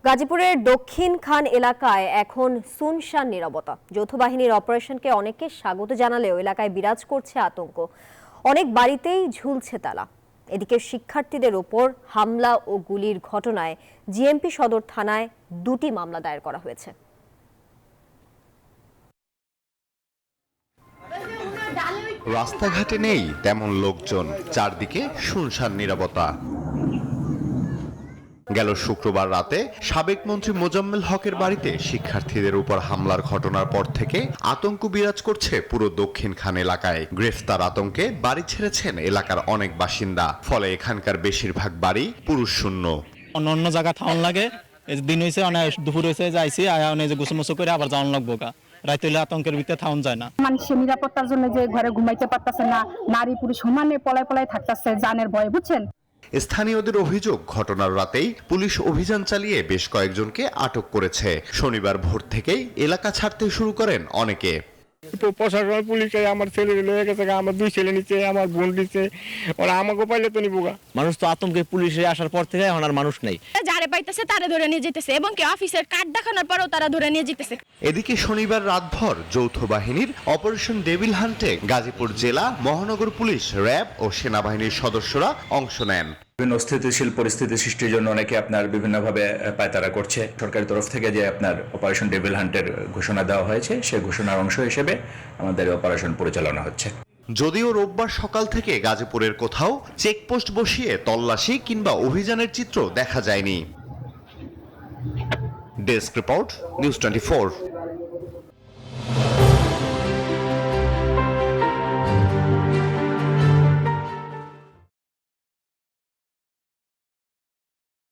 গাজীপুরের দক্ষিণ খান এলাকায় এখন সুনসান নীরবতা। যৌথ বাহিনীর অপারেশনকে অনেকে স্বাগত জানালেও এলাকায় বিরাজ করছে আতঙ্ক। অনেক বাড়িতেই ঝুলছে তালা। এদিকে শিক্ষার্থীদের ওপর হামলা ও গুলির ঘটনায় জিএমপি সদর থানায় 2টি মামলা দায়ের করা হয়েছে। রাস্তাঘাটে নেই তেমন লোকজন, চারদিকে শুনশান নীরবতা। গেল শুক্রবার রাতে সাবেক মন্ত্রী মোজাম্মেল হকের বাড়িতে শিক্ষার্থীদের উপর হামলার ঘটনার পর থেকে আতঙ্ক বিরাজ করছে পুরো দক্ষিণ খান এলাকায়। গ্রেফতার আতঙ্কে বাড়ি ছেড়েছেন এলাকার অনেক বাসিন্দা, ফলে এখানকার বেশিরভাগ বাড়ি পুরুষ শূন্য। অন্য জায়গা থাউন লাগে, দিন হয়েছে অনেক দুপুর হয়েছে যাইছি গোসমোসো করে আবার যাওয়ান লাগবো গা। রাইতে হলে আতঙ্কের ভিতরে থাউন যায় না। মানুষের নিরাপত্তার জন্য যে ঘরে ঘুমাইতে পারতেছে না, নারী পুরুষ সমানে পলায় পলায় থাকতেছে জানের ভয়ে, বুঝছেন। স্থানীয়দের অভিযোগ, ঘটনার রাতেই পুলিশ অভিযান চালিয়ে বেশ কয়েকজনকে আটক করেছে। শনিবার ভোর থেকেই এলাকা ছাড়তে শুরু করেন অনেকে। প্রশাসন পুলিশে আমার ছেলে লয়ে গেছে, আমার 2 ছেলে নিচে, আমার বোন নিচে, ওরা আমাকে পাইলে তো নিবোগা। মানুষ তো আতঙ্কে পুলিশে আসার পর থেকে এখন আর মানুষ নেই। যারে পাইতেছে তারা ধরে নিয়ে যেতেছে এবং কি অফিসের কার্ড দেখানোর পরেও তারা ধরে নিয়ে যেতেছে। এদিকে শনিবার রাতভর যৌথ বাহিনীর অপারেশন ডেভিল হান্টে গাজীপুর জেলা, মহানগর পুলিশ, র্যাব ও সেনাবাহিনীর সদস্যরা অংশ নেন। বিভিন্ন অস্থিতিশীল পরিস্থিতি সৃষ্টির জন্য অনেকে বিভিন্নভাবে পায়তারা করছে। সরকারের তরফ থেকে যে অপারেশন ডেভিল হান্টের ঘোষণা দেওয়া হয়েছে, সেই ঘোষণার অংশ হিসেবে আমাদের অপারেশন পরিচালনা হচ্ছে। যদিও রোববার সকাল থেকে গাজীপুরের কোথাও চেকপোস্ট বসিয়ে তল্লাশি কিংবা অভিযানের চিত্র দেখা যায়নি। Desk report, news 24।